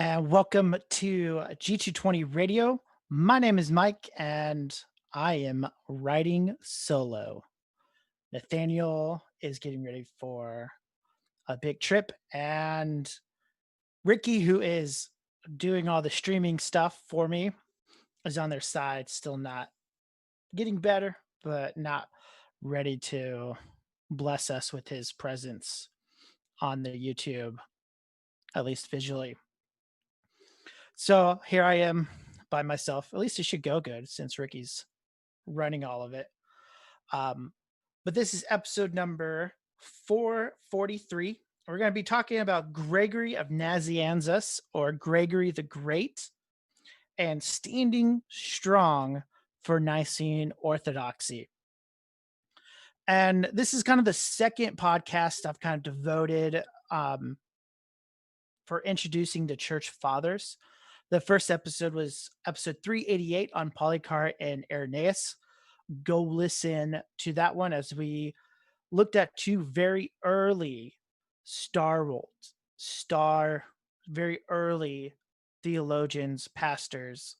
And welcome to G220 Radio. My name is Mike, and I am riding solo. Nathaniel is getting ready for a big trip, and Ricky, who is doing all the streaming stuff for me, is on their side, still not getting better, but not ready to bless us with his presence on the YouTube, at least visually. So here I am by myself. At least it should go good since Ricky's running all of it. Um, but this is episode number 443. We're going to be talking about Gregory of Nazianzus, or Gregory the Great, and standing strong for Nicene Orthodoxy. And this is kind of the second podcast I've kind of devoted for introducing the church fathers. The first episode was episode 388 on Polycarp and Irenaeus. Go listen to that one as we looked at two very early very early theologians, pastors,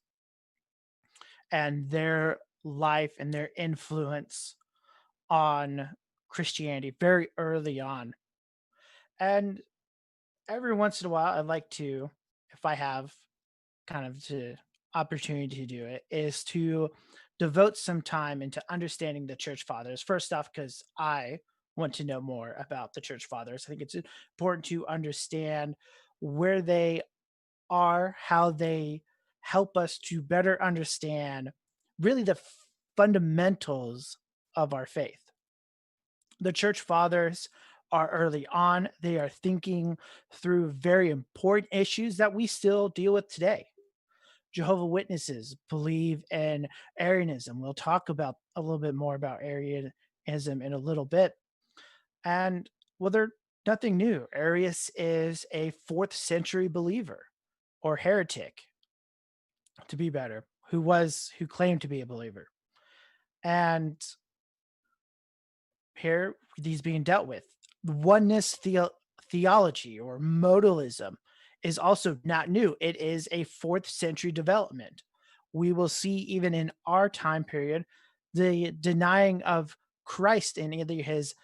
and their life and their influence on Christianity very early on. And every once in a while, I'd like to, if I have kind of the opportunity to do it, is to devote some time into understanding the church fathers. First off, because I want to know more about the church fathers. I think it's important to understand where they are, how they help us to better understand really the fundamentals of our faith. The church fathers are early on. They are thinking through very important issues that we still deal with today. Jehovah Witnesses believe in Arianism. We'll talk about a little bit more about Arianism in a little bit. And well, they're nothing new. Arius is a 4th century believer or heretic, to be better, who claimed to be a believer. And here these being dealt with. Oneness theology or modalism is also not new. It is a 4th century development. We will see even in our time period the denying of Christ in either his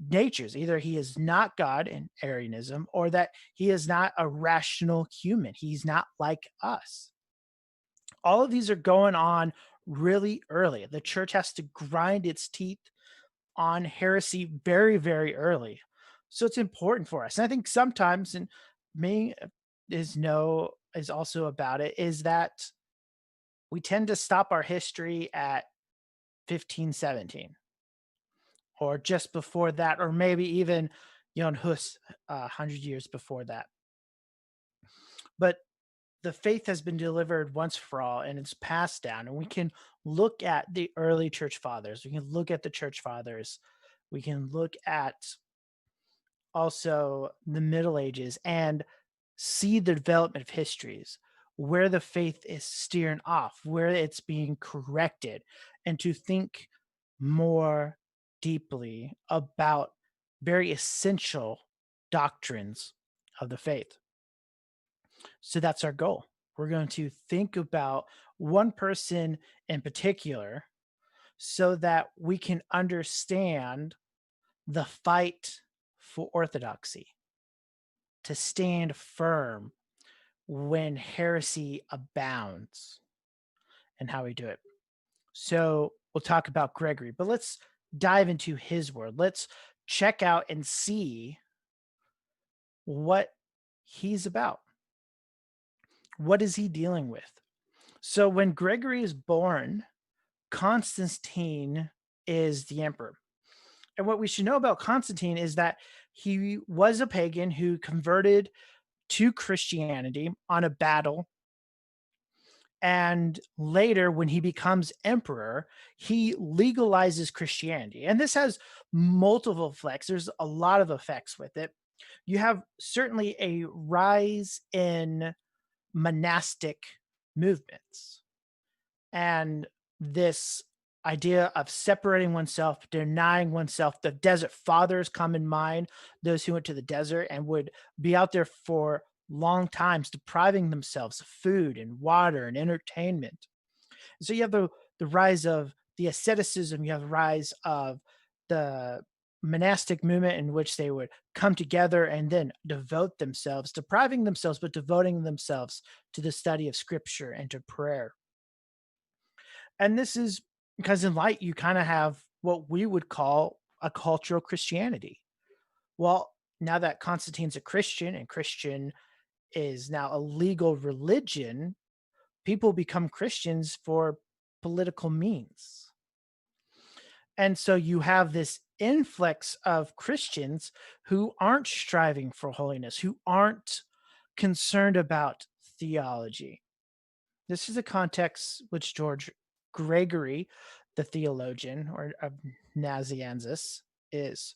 natures. Either he is not God in Arianism, or that he is not a rational human. He's not like us. All of these are going on really early. The church has to grind its teeth on heresy very, very early. So it's important for us. And I think sometimes, and me is also about it, is that we tend to stop our history at 1517 or just before that, or maybe even Jan Hus 100 years before that. But the faith has been delivered once for all and it's passed down. And we can look at the early church fathers. We can look at the church fathers. We can look at also the Middle Ages and see the development of histories, where the faith is steering off, where it's being corrected, and to think more deeply about very essential doctrines of the faith. So that's our goal. We're going to think about one person in particular so that we can understand the fight for orthodoxy, to stand firm when heresy abounds, and how we do it. So we'll talk about Gregory, but let's dive into his word. Let's check out and see what he's about. What is he dealing with? So when Gregory is born, Constantine is the emperor. And what we should know about Constantine is that he was a pagan who converted to Christianity on a battle. And later, when he becomes emperor, he legalizes Christianity. And this has multiple effects. There's a lot of effects with it. You have certainly a rise in monastic movements. And this idea of separating oneself, denying oneself, the desert fathers come in mind, those who went to the desert and would be out there for long times, depriving themselves of food and water and entertainment. So you have the rise of the asceticism, you have the rise of the monastic movement in which they would come together and then devote themselves, depriving themselves, but devoting themselves to the study of scripture and to prayer. And this is because in light, you kind of have what we would call a cultural Christianity. Well, now that Constantine's a Christian and Christian is now a legal religion, people become Christians for political means. And so you have this influx of Christians who aren't striving for holiness, who aren't concerned about theology. This is a context which George Gregory, the theologian or of Nazianzus, is.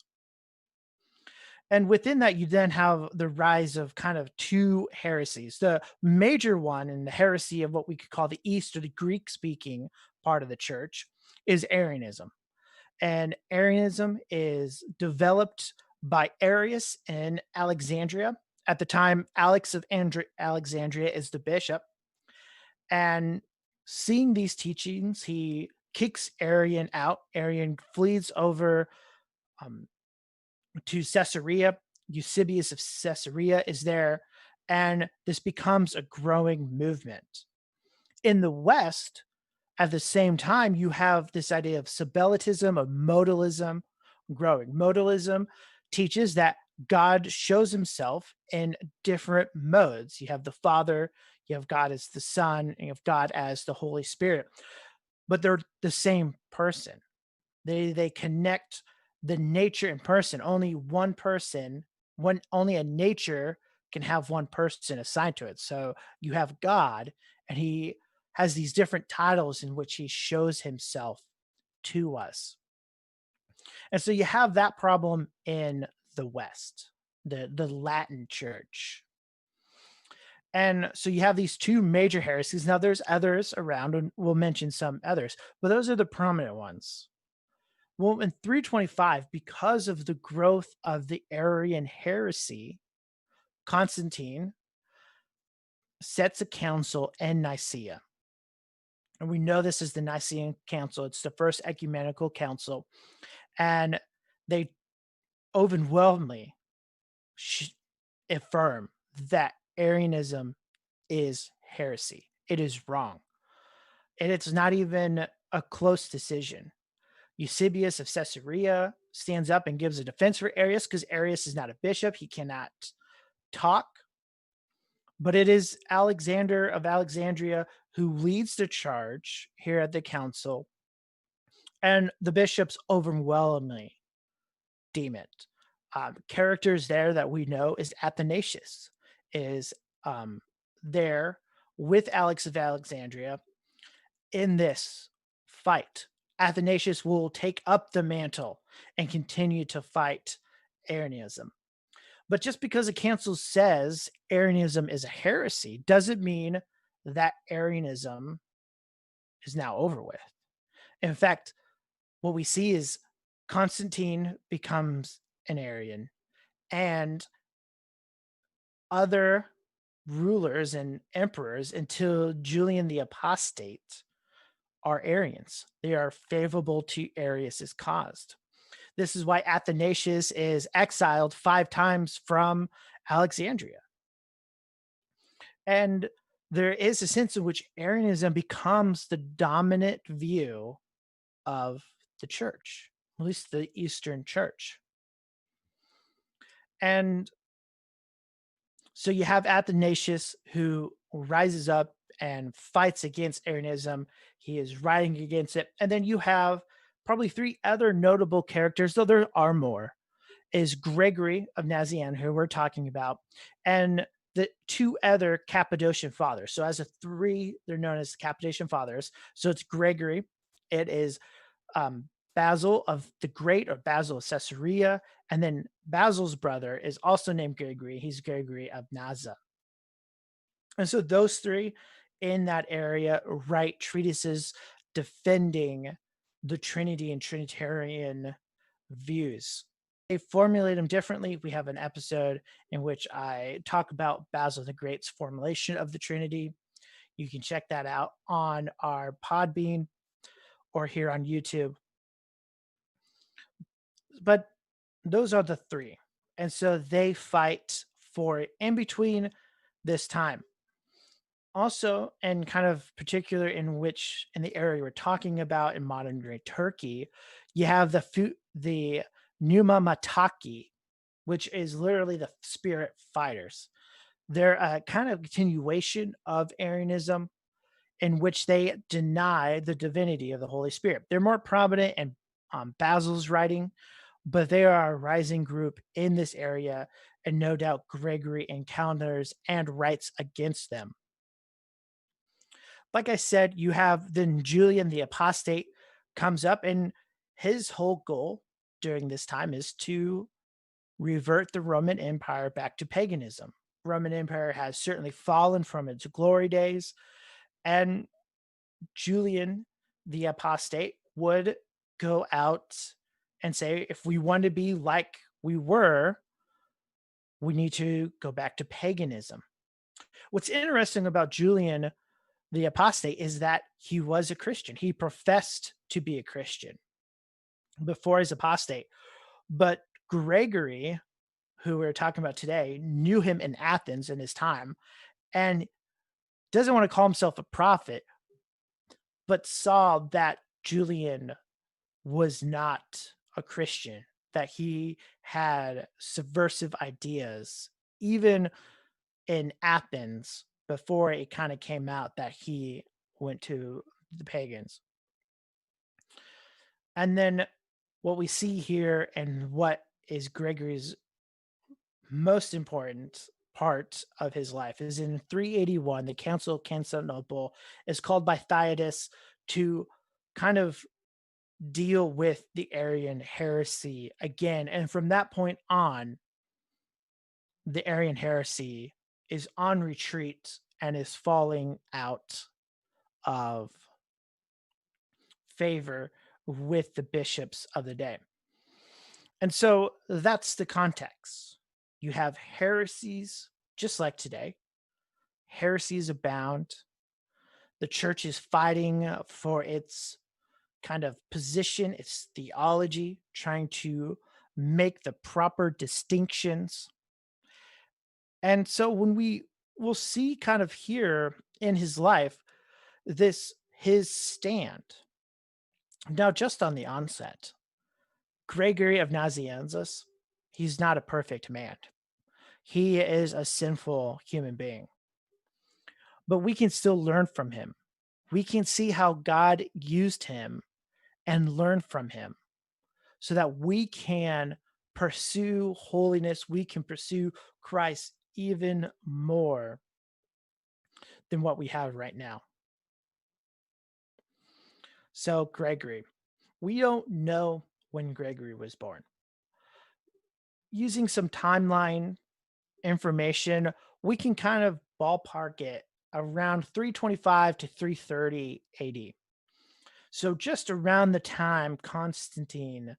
And within that, you then have the rise of kind of two heresies. The major one, and the heresy of what we could call the East or the Greek speaking part of the church, is Arianism. And Arianism is developed by Arius in Alexandria. At the time, Alexandria is the bishop. And seeing these teachings, he kicks Arian out. Arian flees over um, to Caesarea. Eusebius of Caesarea is there, and this becomes a growing movement. In the West, at the same time, you have this idea of Sabellitism, of modalism growing. Modalism teaches that God shows himself in different modes. You have the Father, you have God as the Son, and you have God as the Holy Spirit, but they're the same person. They connect the nature and person. Only one person, one only a nature can have one person assigned to it. So you have God, and he has these different titles in which he shows himself to us. And so you have that problem in the West, the Latin church. And so you have these two major heresies. Now there's others around, and we'll mention some others, but those are the prominent ones. Well, in 325, because of the growth of the Arian heresy, Constantine sets a council in Nicaea. And we know this is the Nicene Council. It's the first ecumenical council. And they overwhelmingly affirm that Arianism is heresy. It is wrong. And it's not even a close decision. Eusebius of Caesarea stands up and gives a defense for Arius because Arius is not a bishop. He cannot talk. But it is Alexander of Alexandria who leads the charge here at the council. And the bishops overwhelmingly deem it. Characters there that we know is Athanasius, is there with Alex of Alexandria in this fight. Athanasius will take up the mantle and continue to fight Arianism. But just because a council says Arianism is a heresy doesn't mean that Arianism is now over with. In fact, what we see is Constantine becomes an Arian, and other rulers and emperors until Julian the Apostate are Arians. They are favorable to Arius's cause. This is why Athanasius is exiled 5 times from Alexandria. And there is a sense in which Arianism becomes the dominant view of the church, at least the Eastern church. And so you have Athanasius who rises up and fights against Arianism. He is writing against it. And then you have probably 3 other notable characters, though there are more, is Gregory of Nazianzus, who we're talking about, and the 2 other Cappadocian fathers. So as a 3, they're known as Cappadocian fathers. So it's Gregory, it is Basil of the Great, or Basil of Caesarea, and then Basil's brother is also named Gregory. He's Gregory of Naza. And so those 3 in that area write treatises defending the Trinity and Trinitarian views. They formulate them differently. We have an episode in which I talk about Basil the Great's formulation of the Trinity. You can check that out on our Podbean or here on YouTube. But those are the three. And so they fight for it in between this time. Also, and kind of particular in the area we're talking about in modern day Turkey, you have the Numa Mataki, which is literally the spirit fighters. They're a kind of continuation of Arianism in which they deny the divinity of the Holy Spirit. They're more prominent in Basil's writing, but they are a rising group in this area, and no doubt Gregory encounters and writes against them. Like I said, you have then Julian the Apostate comes up, and his whole goal during this time is to revert the Roman Empire back to paganism. Roman Empire has certainly fallen from its glory days, and Julian the Apostate would go out and say, if we want to be like we were, we need to go back to paganism. What's interesting about Julian the Apostate is that he was a Christian. He professed to be a Christian before his apostate. But Gregory, who we're talking about today, knew him in Athens in his time and doesn't want to call himself a prophet, but saw that Julian was not a Christian, that he had subversive ideas, even in Athens, before it kind of came out that he went to the pagans. And then what we see here and what is Gregory's most important part of his life is in 381, the Council of Constantinople is called by Theodotus to kind of deal with the Arian heresy again. And from that point on, the Arian heresy is on retreat and is falling out of favor with the bishops of the day. And so that's the context. You have heresies, just like today. Heresies abound. The church is fighting for its kind of position, its theology, trying to make the proper distinctions. And so when will see kind of here in his life, his stand. Now, just on the onset, Gregory of Nazianzus, he's not a perfect man. He is a sinful human being. But we can still learn from him. We can see how God used him and learn from him so that we can pursue holiness. We can pursue Christ even more than what we have right now. So, Gregory, we don't know when Gregory was born. Using some timeline information, we can kind of ballpark it around 325 to 330 AD. So just around the time Constantine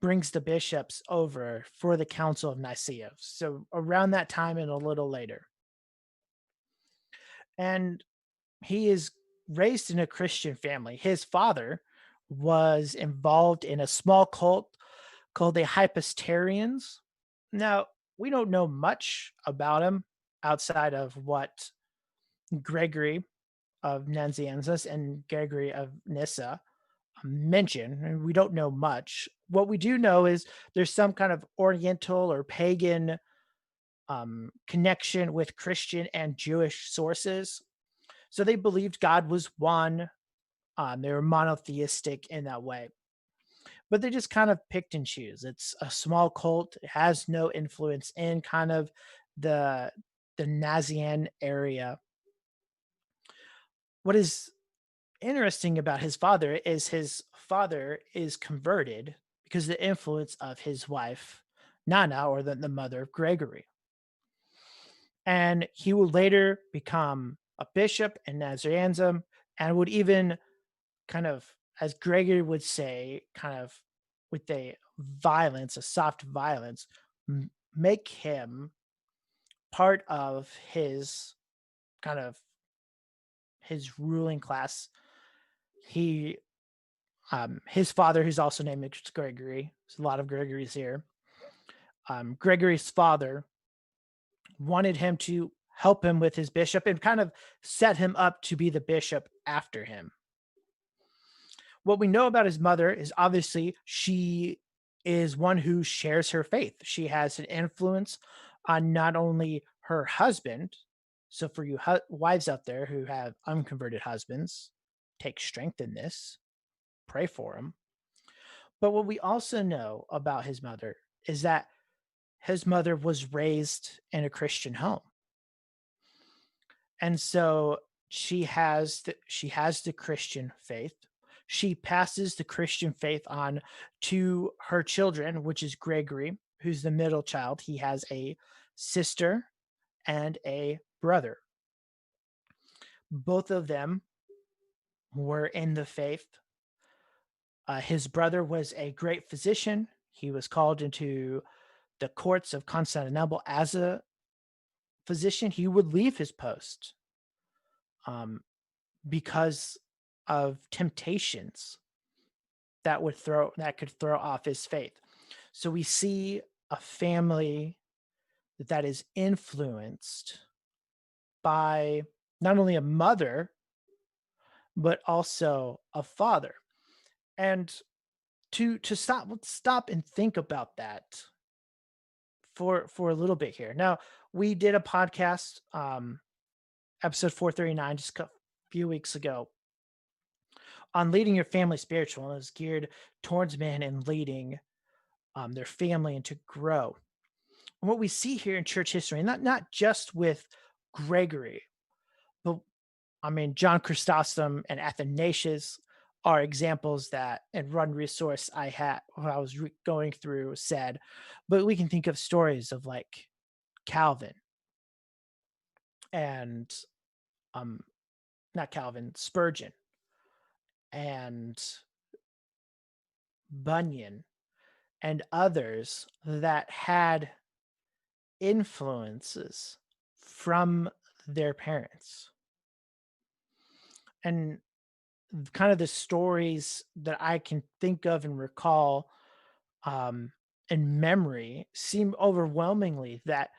brings the bishops over for the Council of Nicaea. So around that time and a little later. And he is raised in a Christian family. His father was involved in a small cult called the Hypostarians. Now, we don't know much about him outside of what Gregory of Nazianzus and Gregory of Nyssa mention. And we don't know much. What we do know is there's some kind of Oriental or pagan connection with Christian and Jewish sources. So they believed God was one. They were monotheistic in that way. But they just kind of picked and choose. It's a small cult. It has no influence in kind of the Nazian area. What is interesting about his father is converted because of the influence of his wife, Nana, or the mother of Gregory. And he would later become a bishop in Nazianzus and would even kind of, as Gregory would say, kind of with a violence, a soft violence, make him part of his kind of his ruling class. He his father, who's also named Gregory. There's a lot of Gregories here. Gregory's father wanted him to help him with his bishop and kind of set him up to be the bishop after him. What we know about his mother is obviously she is one who shares her faith. She has an influence on not only her husband. So, for you wives out there who have unconverted husbands, take strength in this, pray for him. But what we also know about his mother is that his mother was raised in a Christian home. And so she has the Christian faith. She passes the Christian faith on to her children, which is Gregory, who's the middle child. He has a sister and a brother. Both of them were in the faith. His brother was a great physician. He was called into the courts of Constantinople as a physician. He would leave his post because of temptations that could throw off his faith. So we see a family that is influenced by not only a mother but also a father. And let's stop and think about that for a little bit here. Now, we did a podcast, episode 439, just a few weeks ago, on leading your family spiritual, and it was geared towards men and leading their family and to grow. And what we see here in church history, and not just with Gregory, but I mean John Chrysostom and Athanasius are examples that, and one resource I had when I was going through said, but we can think of stories of like Calvin and not Calvin, Spurgeon and Bunyan and others that had influences from their parents. And kind of the stories that I can think of and recall in memory seem overwhelmingly that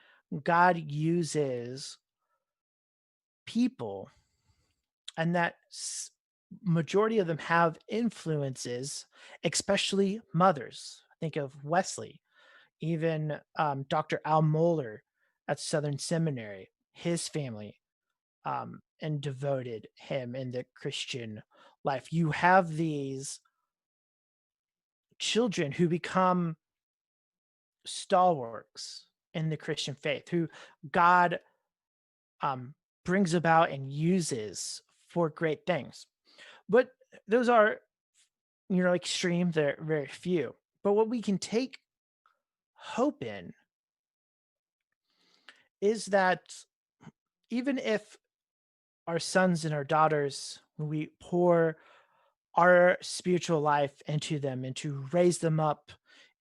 God uses people, and that majority of them have influences, especially mothers. Think of Wesley, even Dr. Al Mohler at Southern Seminary, his family, and devoted him in the Christian life. You have these children who become stalwarts in the Christian faith, who God brings about and uses for great things. But those are, extreme. They're very few. But what we can take hope in is that even if our sons and our daughters, when we pour our spiritual life into them and to raise them up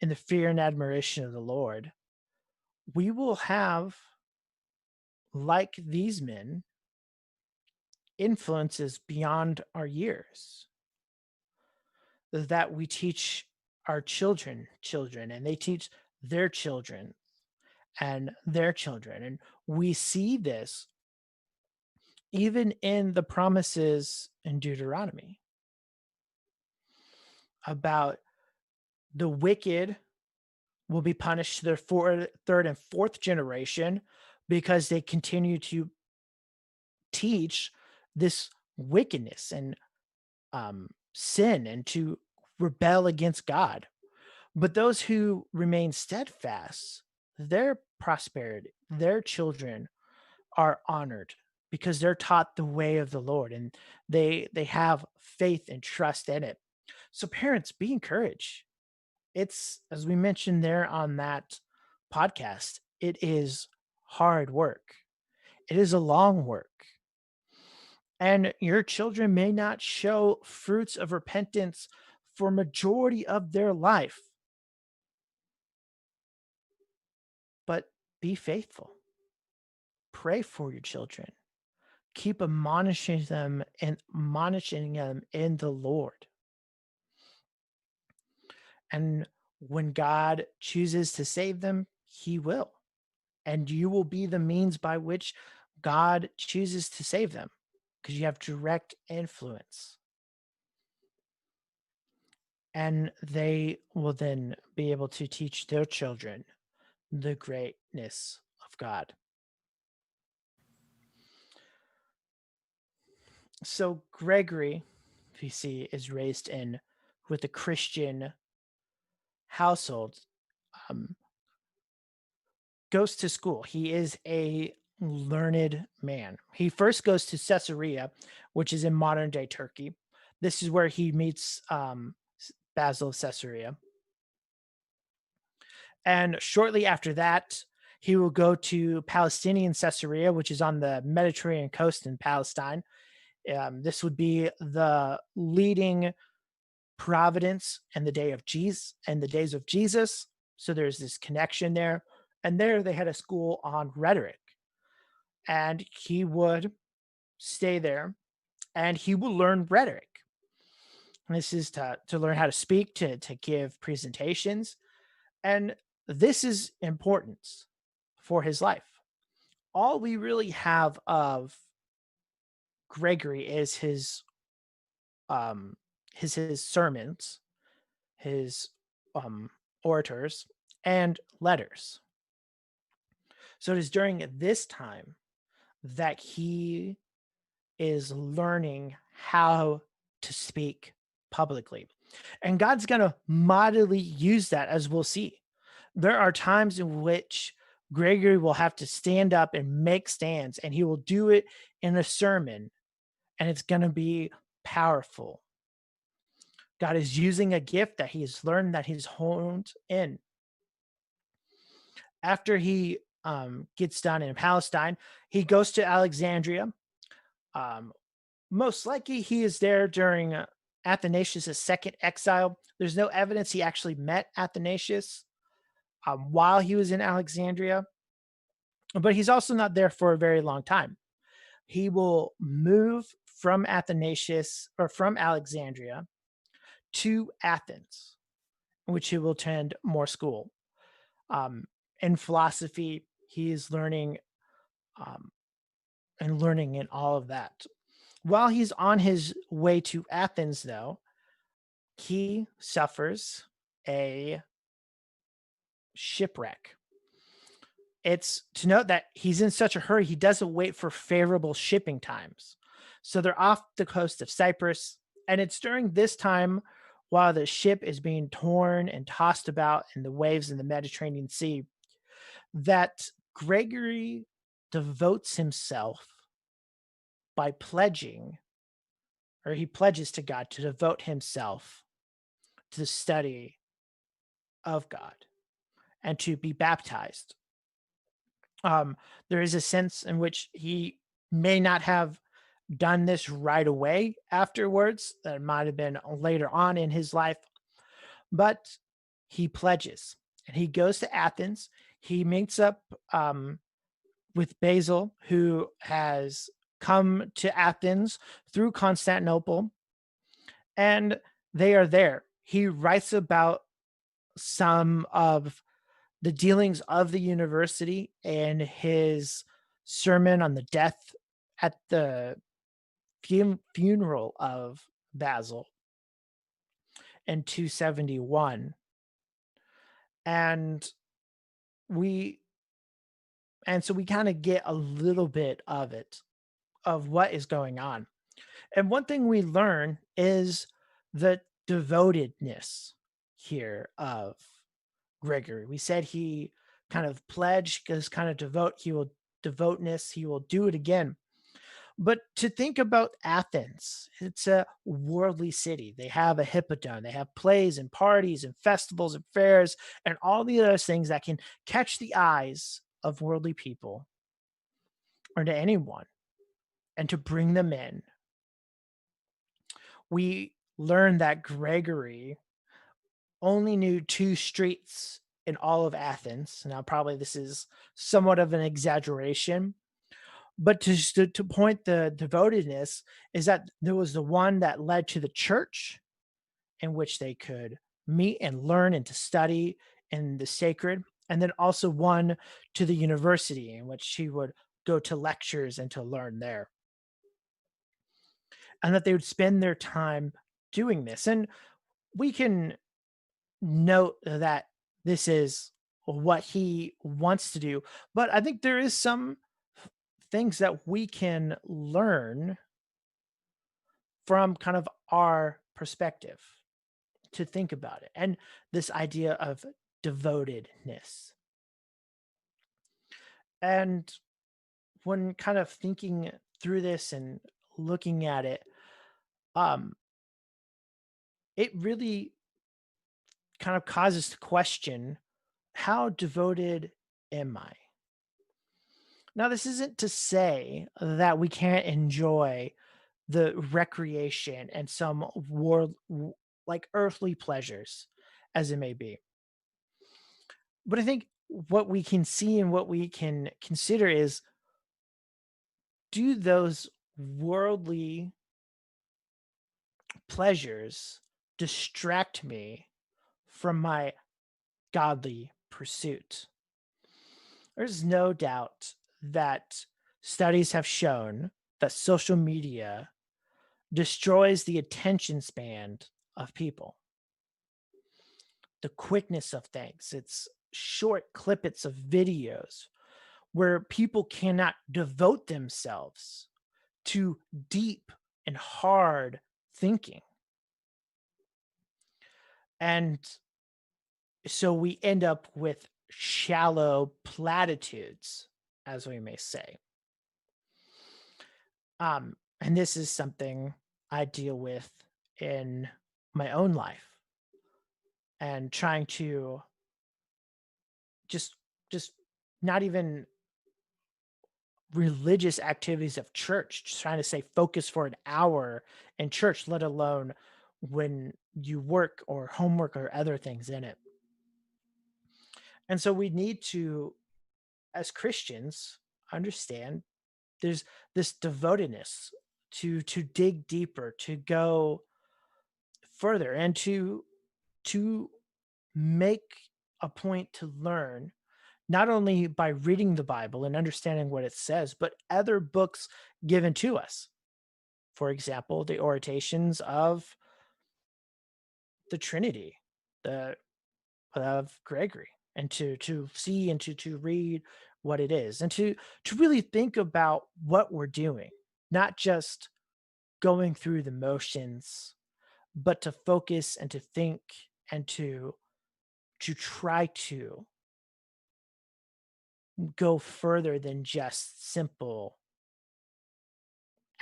in the fear and admiration of the Lord, we will have, like these men, influences beyond our years that we teach our children, and they teach their children and their children. And we see this even in the promises in Deuteronomy about the wicked will be punished to their third and fourth generation because they continue to teach this wickedness and sin and to rebel against God. But those who remain steadfast, their prosperity, their children are honored because they're taught the way of the Lord, and they have faith and trust in it. So parents, be encouraged. It's, as we mentioned there on that podcast, it is hard work. It is a long work. And your children may not show fruits of repentance for majority of their life. but be faithful. Pray for your children. Keep admonishing them in the Lord. And when God chooses to save them, he will. And you will be the means by which God chooses to save them because you have direct influence. And they will then be able to teach their children the greatness of God. So Gregory, if you see, is raised in with a Christian household, um, goes to school. He is a learned man. He first goes to Caesarea, which is in modern day Turkey. This is where he meets Basil of Caesarea. And shortly after that, he will go to Palestinian Caesarea, which is on the Mediterranean coast in Palestine. This would be the leading providence in the days of Jesus. So there's this connection there. And there they had a school on rhetoric. And he would stay there and he will learn rhetoric. And this is to learn how to speak, to give presentations. And this is important for his life. All we really have of Gregory is his sermons, his orators, and letters. So it is during this time that he is learning how to speak publicly. And God's going to mightily use that, as we'll see. There are times in which Gregory will have to stand up and make stands, and he will do it in a sermon, and it's going to be powerful. God is using a gift that he has learned, that he's honed in. After he gets done in Palestine, he goes to Alexandria. Most likely he is there during Athanasius' second exile. There's no evidence he actually met Athanasius while he was in Alexandria, but he's also not there for a very long time. He will move from from Alexandria to Athens, which he will attend more school. In philosophy, he is learning and learning in all of that. While he's on his way to Athens, though, he suffers a shipwreck. It's to note that he's in such a hurry, he doesn't wait for favorable shipping times. So they're off the coast of Cyprus. And it's during this time, while the ship is being torn and tossed about in the waves in the Mediterranean Sea, that Gregory devotes himself by pledging, or he pledges to God to devote himself to the study of God and to be baptized. There is a sense in which he may not have done this right away afterwards. That might have been later on in his life, but he pledges and he goes to Athens. He meets up with Basil, who has come to Athens through Constantinople, and they are there. He writes about some of the dealings of the university in his sermon on the death at the funeral of Basil in 271. And so we kind of get a little bit of it, of what is going on. And one thing we learn is the devotedness here of Gregory. We said he kind of pledged, because kind of devoteness, he will do it again. But to think about Athens, it's a worldly city. They have a hippodrome, they have plays and parties and festivals and fairs and all the other things that can catch the eyes of worldly people or to anyone, and to bring them in. We learn that Gregory only knew two streets in all of Athens. Now, probably this is somewhat of an exaggeration, but to point the devotedness is that there was the one that led to the church in which they could meet and learn and to study in the sacred, and then also one to the university in which he would go to lectures and to learn there, and that they would spend their time doing this. And we can note that this is what he wants to do, but I think there is some things that we can learn from kind of our perspective to think about it. And this idea of devotedness. And when kind of thinking through this and looking at it, um, it really kind of causes to question, how devoted am I? Now, this isn't to say that we can't enjoy the recreation and some like earthly pleasures as it may be. But I think what we can see and what we can consider is, do those worldly pleasures distract me from my godly pursuit? There's no doubt that studies have shown that social media destroys the attention span of people, the quickness of things. It's short clippets of videos where people cannot devote themselves to deep and hard thinking. And so we end up with shallow platitudes, as we may say. And this is something I deal with in my own life, and trying to just just not even religious activities of church, just trying to say focus for an hour in church, let alone when you work or homework or other things in it. And so we need to, as Christians, understand there's this devotedness to dig deeper, to go further, and to make a point to learn, not only by reading the Bible and understanding what it says, but other books given to us. For example, the orations of the Trinity, the of Gregory, and to see and to read what it is, and to really think about what we're doing, not just going through the motions, but to focus and to think and to try to go further than just simple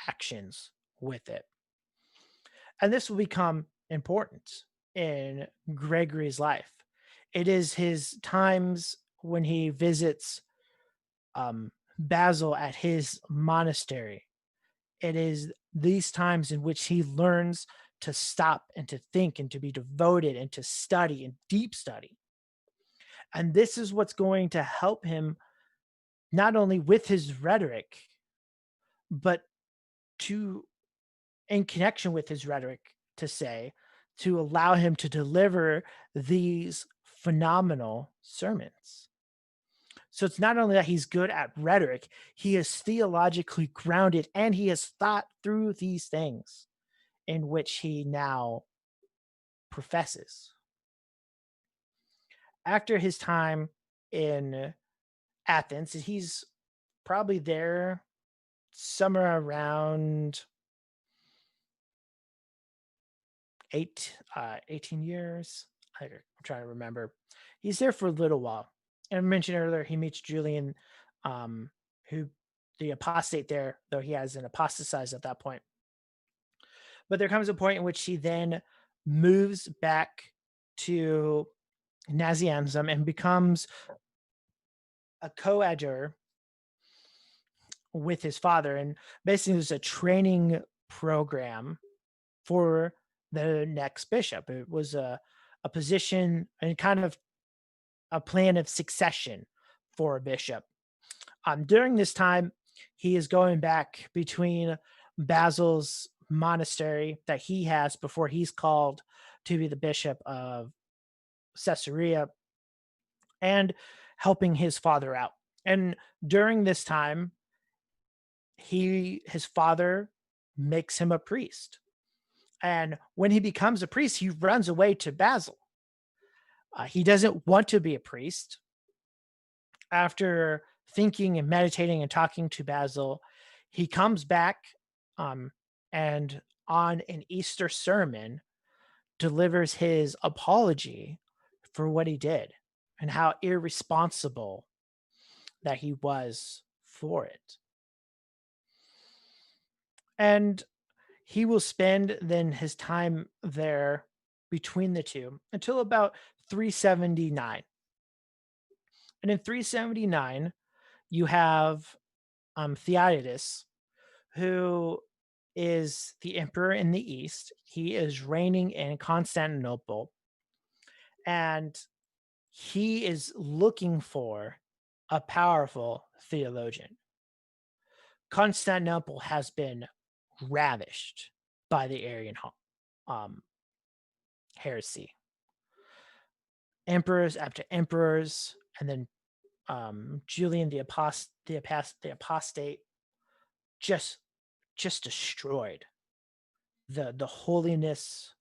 actions with it. And this will become important in Gregory's life. It is his times when he visits Basil at his monastery. It is these times in which he learns to stop and to think and to be devoted and to study and deep study. And this is what's going to help him not only with his rhetoric, but to, in connection with his rhetoric, to say, to allow him to deliver these phenomenal sermons. So it's not only that he's good at rhetoric, he is theologically grounded and he has thought through these things in which he now professes. After his time in Athens, he's probably there somewhere around 18 years. I'm trying to remember. He's there for a little while. And I mentioned earlier, he meets Julian, who the apostate there, though he hasn't apostatized at that point. But there comes a point in which he then moves back to Nazianzus and becomes a coadjutor with his father. And basically, there's a training program for the next bishop. It was a position and kind of a plan of succession for a bishop. During this time, he is going back between Basil's monastery that he has before he's called to be the bishop of Caesarea and helping his father out. And during this time, his father makes him a priest. And when he becomes a priest, he runs away to Basil. He doesn't want to be a priest. After thinking and meditating and talking to Basil, he comes back um, and on an Easter sermon delivers his apology for what he did and how irresponsible that he was for it. And he will spend then his time there between the two until about 379. And in 379, you have Theodotus, who is the emperor in the East. He is reigning in Constantinople, and he is looking for a powerful theologian. Constantinople has been ravished by the Arian um, heresy. Emperors after emperors, and then Julian the apostate just destroyed the holiness,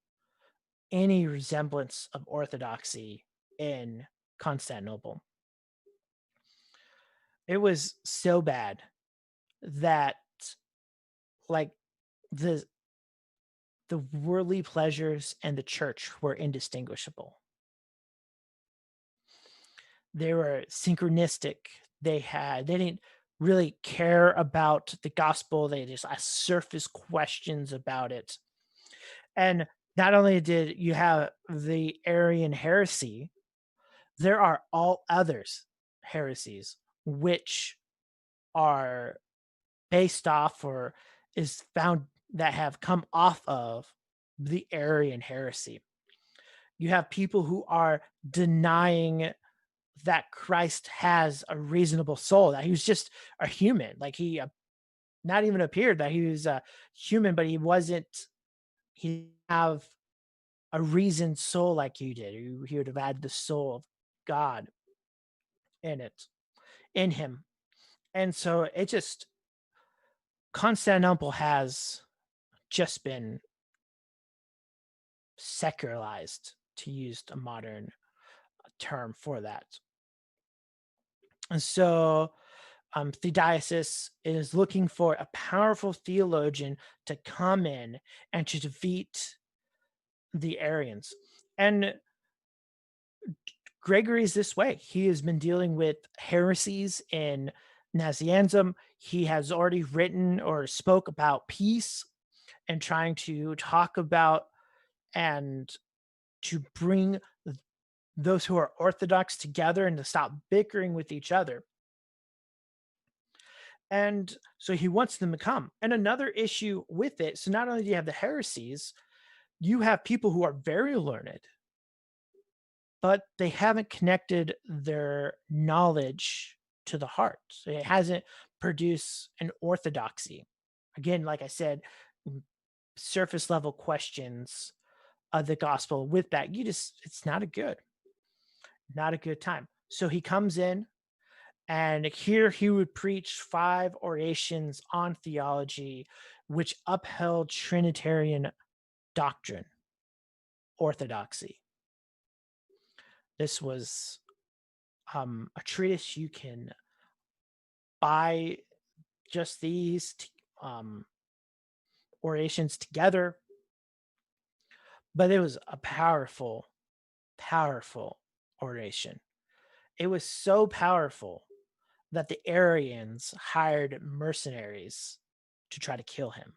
any resemblance of orthodoxy in Constantinople. It was so bad that like the worldly pleasures and the church were indistinguishable. They were synchronistic. They didn't really care about the gospel. They just asked surface questions about it. And not only did you have the Arian heresy, there are all others heresies which are based off or is found that have come off of the Arian heresy. You have people who are denying that Christ has a reasonable soul, that he was just a human. Like he not even appeared that he was a human, but he didn't have a reasoned soul like you did. He would have had the soul of God in him. And so Constantinople has just been secularized, to use a modern term for that. And so Theodosius is looking for a powerful theologian to come in and to defeat the Arians. And Gregory is this way. He has been dealing with heresies in Nazianzus. He has already written or spoke about peace and trying to talk about and to bring those who are orthodox together and to stop bickering with each other. And so he wants them to come. And another issue with it, so not only do you have the heresies, you have people who are very learned, but they haven't connected their knowledge to the heart. So it hasn't produced an orthodoxy. Again, like I said, surface level questions of the gospel with that, it's not a good time. So he comes in, and here he would preach 5 orations on theology, which upheld Trinitarian doctrine, orthodoxy. This was a treatise you can buy just these orations together, but it was a powerful oration. It was so powerful that the Arians hired mercenaries to try to kill him,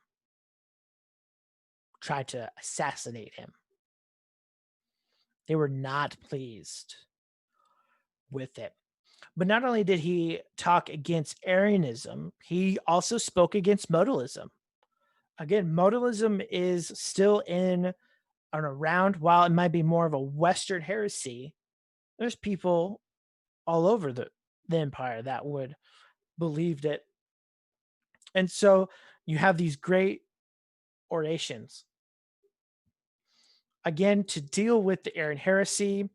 try to assassinate him. They were not pleased with it. But not only did he talk against Arianism, he also spoke against modalism. Again, modalism is still in and around, while it might be more of a Western heresy, there's people all over the empire that would believed it. And so you have these great orations. Again, to deal with the Arian heresy,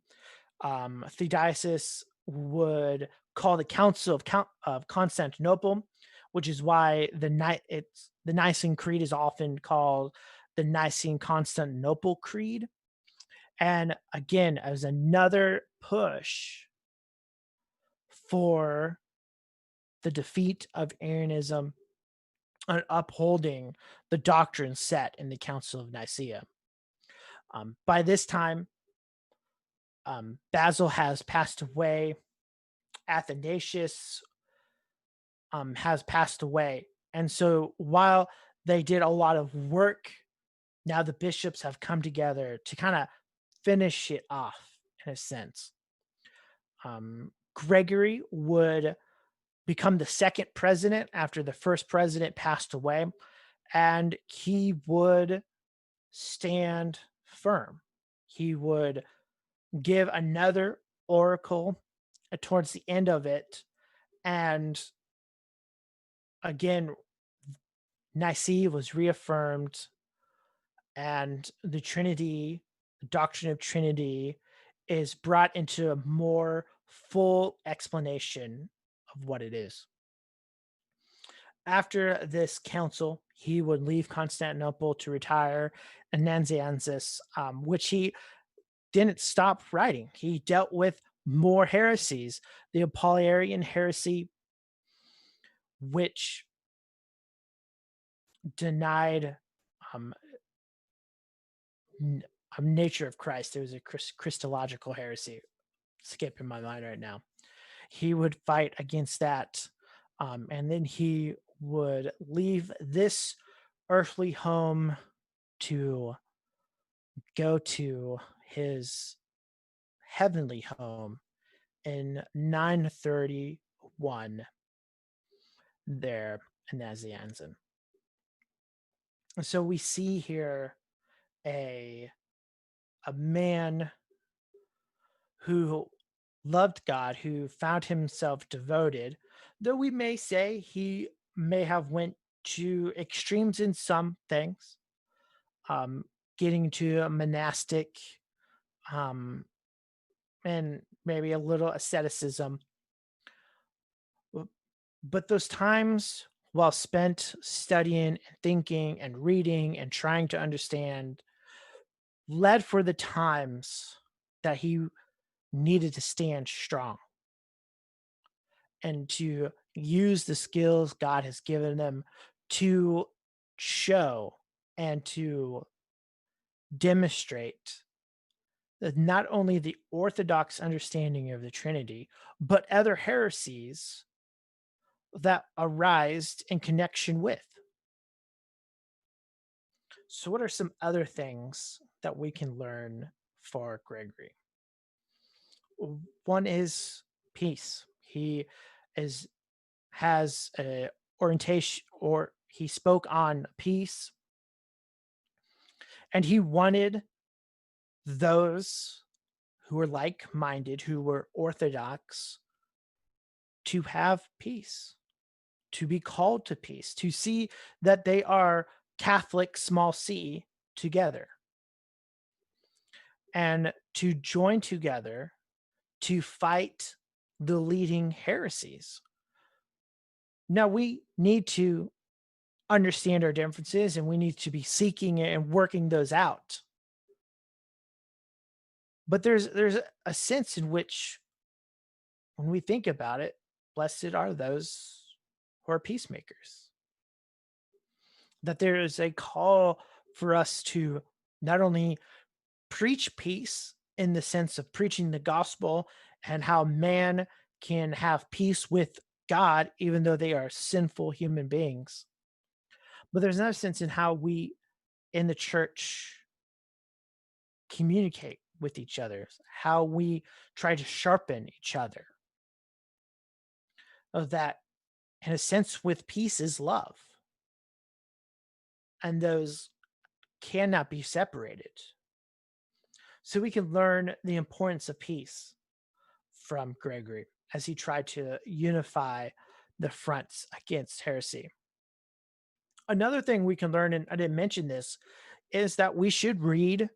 Theodosius would call the Council of Constantinople, which is why the Nicene Creed is often called the Nicene Constantinople Creed. And again, as another push for the defeat of Arianism and upholding the doctrine set in the Council of Nicaea. By this time, Basil has passed away. Athanasius has passed away. And so while they did a lot of work, now the bishops have come together to kind of finish it off in a sense. Gregory would become the second president after the first president passed away, and he would stand firm. He would give another oracle towards the end of it. And again, Nicaea was reaffirmed, and the Trinity, the doctrine of Trinity, is brought into a more full explanation of what it is. After this council, he would leave Constantinople to retire in Nazianzus, which he didn't stop writing. He dealt with more heresies, the Apollinarian heresy, which denied um, nature of Christ. There was a Christological heresy skipping my mind right now. He would fight against that, and then he would leave this earthly home to go to his heavenly home in 931 there in Nazianzen. So we see here a man who loved God, who found himself devoted, though we may say he may have went to extremes in some things, um, getting to a monastic, um, and maybe a little asceticism. But those times, while spent studying and thinking and reading and trying to understand, led for the times that he needed to stand strong and to use the skills God has given them to show and to demonstrate that not only the Orthodox understanding of the Trinity, but other heresies that arise in connection with. So, what are some other things that we can learn for Gregory? One is peace. He is has a orientation, or he spoke on peace, and he wanted those who were like-minded, who were orthodox, to have peace, to be called to peace, to see that they are Catholic, small c, together, and to join together to fight the leading heresies. Now, we need to understand our differences, and we need to be seeking and working those out. But there's a sense in which, when we think about it, blessed are those who are peacemakers. That there is a call for us to not only preach peace in the sense of preaching the gospel and how man can have peace with God, even though they are sinful human beings. But there's another sense in how we in the church communicate with each other, how we try to sharpen each other. Of that, in a sense, with peace is love. And those cannot be separated. So we can learn the importance of peace. from Gregory as he tried to unify the fronts against heresy. Another thing we can learn, and I didn't mention this, is that we should read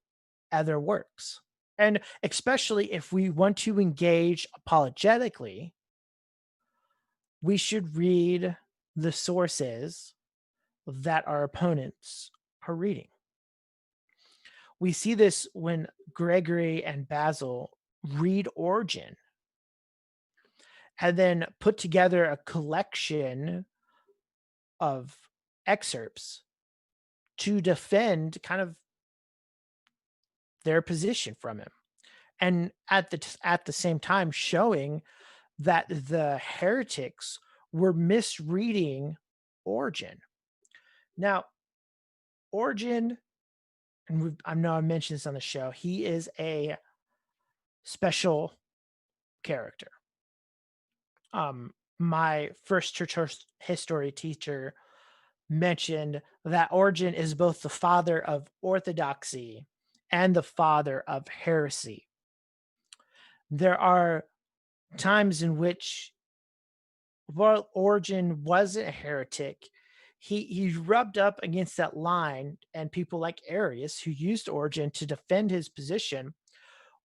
other works. And especially if we want to engage apologetically, we should read the sources that our opponents are reading. We see this when Gregory and Basil read Origen and then put together a collection of excerpts to defend kind of their position from him. And at the same time showing that the heretics were misreading Origen. Now, Origen, and I know I mentioned this on the show, he is a special character. My first church history teacher mentioned that Origen is both the father of orthodoxy and the father of heresy. There are times in which, while Origen wasn't a heretic, he rubbed up against that line, and people like Arius, who used Origen to defend his position,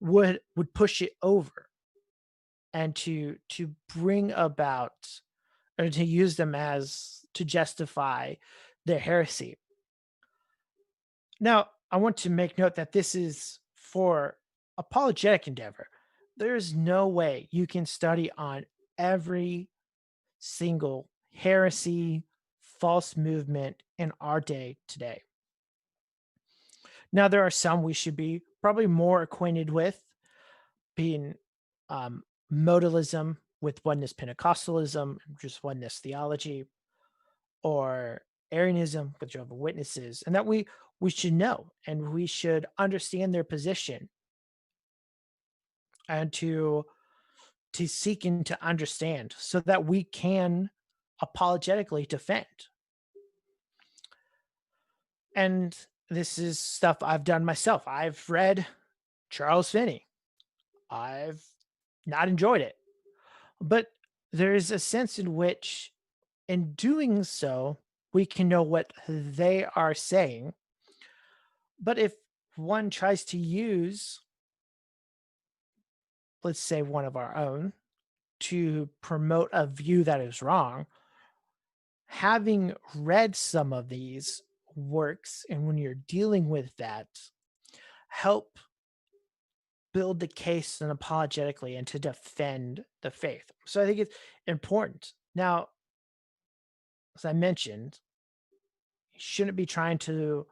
would push it over and to bring about, or to use them as to justify their heresy. Now, I want to make note that this is for apologetic endeavor. There's no way you can study on every single heresy, false movement in our day today. Now, there are some we should be probably more acquainted with, being modalism with oneness Pentecostalism, just oneness theology, or Arianism with Jehovah's Witnesses, and that we should know and we should understand their position, and to seek and to understand so that we can apologetically defend. And this is stuff I've done myself. I've read Charles Finney. I've not enjoyed it. But there is a sense in which, in doing so, we can know what they are saying. But if one tries to use, let's say, one of our own to promote a view that is wrong, having read some of these works, and when you're dealing with that, help build the case and apologetically and to defend the faith. So I think it's important. Now, as I mentioned, you shouldn't be trying to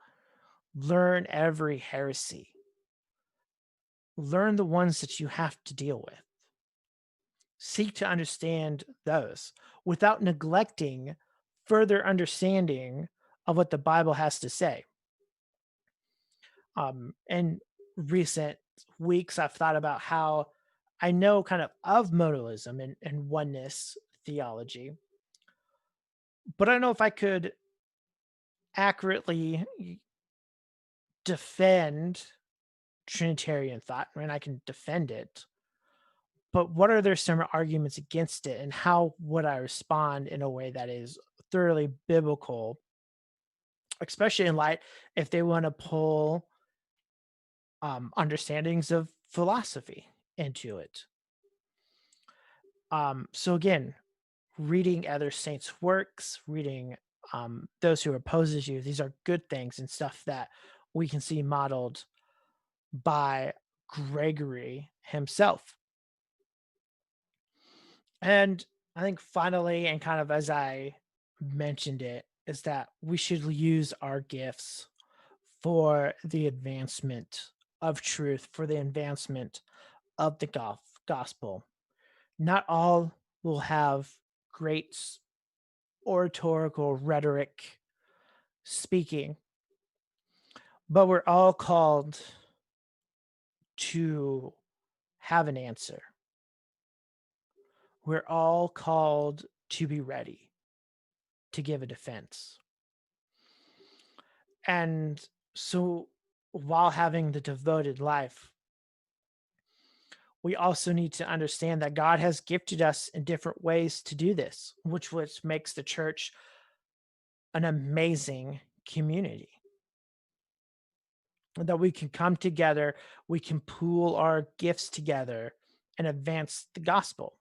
learn every heresy. Learn the ones that you have to deal with. Seek to understand those without neglecting further understanding of what the Bible has to say. In recent weeks, I've thought about how I know kind of modalism and oneness theology, but I don't know if I could accurately defend Trinitarian thought. I mean, I can defend it, but what are there some arguments against it, and how would I respond in a way that is thoroughly biblical, especially in light if they want to pull understandings of philosophy into it. So again, reading other saints' works, reading those who opposes you, these are good things and stuff that we can see modeled by Gregory himself. And I think finally, and kind of as I mentioned it, is that we should use our gifts for the advancement of truth, for the advancement of the gospel. Not all will have great oratorical rhetoric speaking, but we're all called to have an answer. We're all called to be ready to give a defense. And so while having the devoted life, we also need to understand that God has gifted us in different ways to do this, which makes the church an amazing community. That we can come together, we can pool our gifts together and advance the gospel.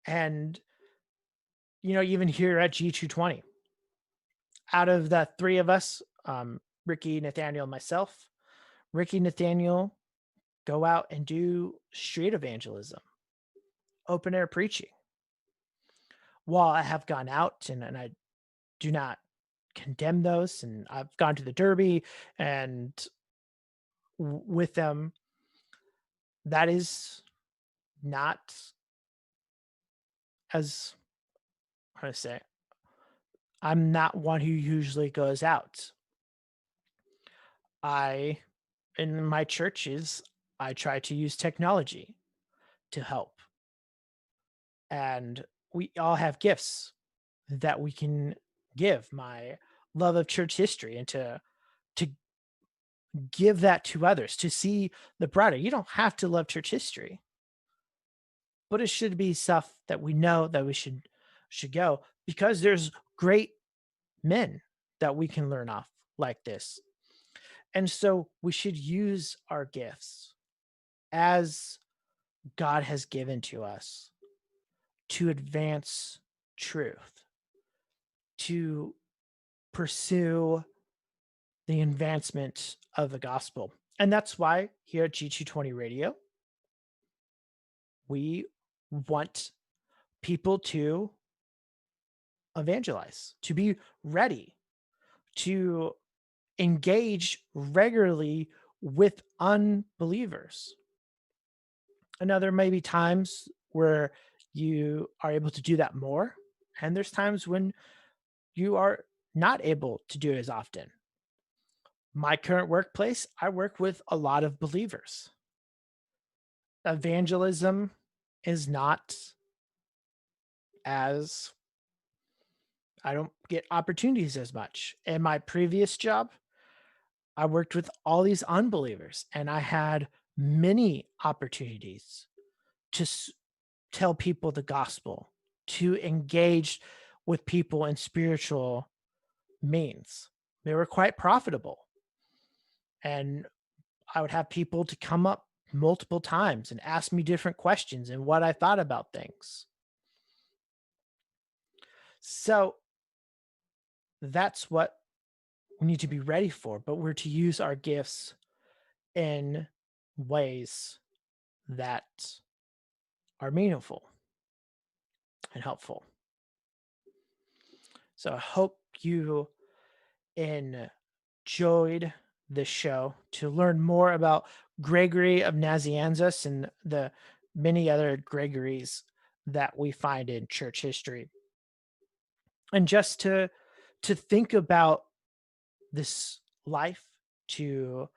And, even here at G220, out of the three of us, Ricky, Nathaniel, and myself, Ricky, Nathaniel go out and do street evangelism, open air preaching. While I have gone out and I do not condemn those, and I've gone to the Derby and with them, that is not as, how to say, I'm not one who usually goes out. I, in my churches, I try to use technology to help. And we all have gifts that we can give. My love of church history, and to give that to others, to see the brighter. You don't have to love church history, but it should be stuff that we know that we should go, because there's great men that we can learn off like this. And so we should use our gifts as God has given to us to advance truth, to pursue the advancement of the gospel. And that's why here at G220 Radio, we want people to evangelize, to be ready to engage regularly with unbelievers. And now there may be times where you are able to do that more, and there's times when you are not able to do it as often. My current workplace, I work with a lot of believers. Evangelism is not as, I don't get opportunities as much. In my previous job, I worked with all these unbelievers, and I had many opportunities to tell people the gospel, to engage with people in spiritual means. They were quite profitable. And I would have people to come up multiple times and ask me different questions and what I thought about things. So that's what we need to be ready for, but we're to use our gifts in ways that are meaningful and helpful. So I hope you enjoyed the show. To learn more about Gregory of Nazianzus and the many other Gregories that we find in church history, and just to think about this life, to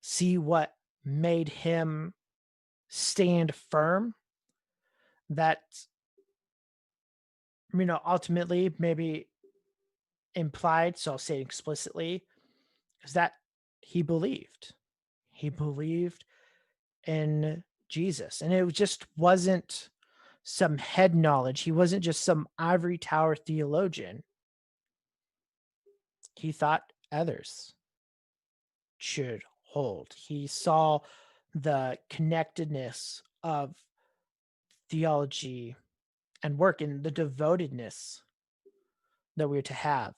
see what made him stand firm, that ultimately maybe implied, so I'll say it explicitly, is that he believed in Jesus, and it just wasn't some head knowledge. He wasn't just some ivory tower theologian. He thought others should hold. He saw the connectedness of theology and work, and the devotedness that we're to have,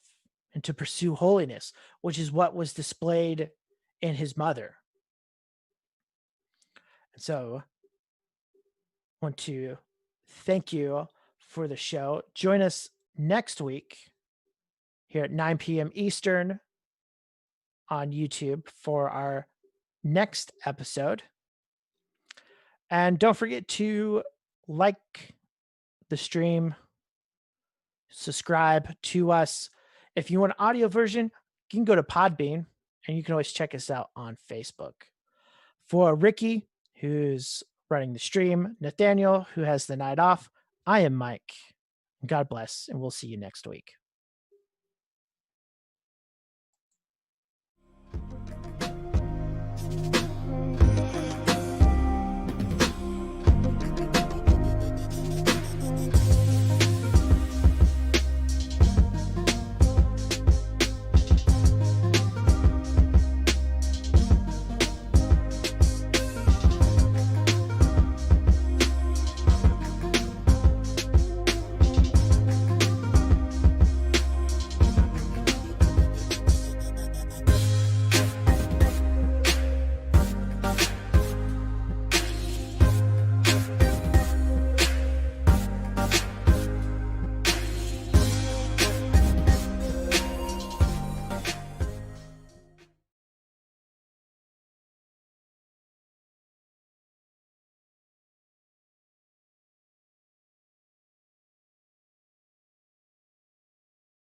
and to pursue holiness, which is what was displayed in his mother. And so I want to thank you for the show. Join us next week here at 9 p.m. Eastern on YouTube for our next episode. And don't forget to like the stream, subscribe to us. If you want an audio version, you can go to Podbean, and you can always check us out on Facebook. For Ricky, who's running the stream, Nathaniel, who has the night off, I am Mike. God bless, and we'll see you next week.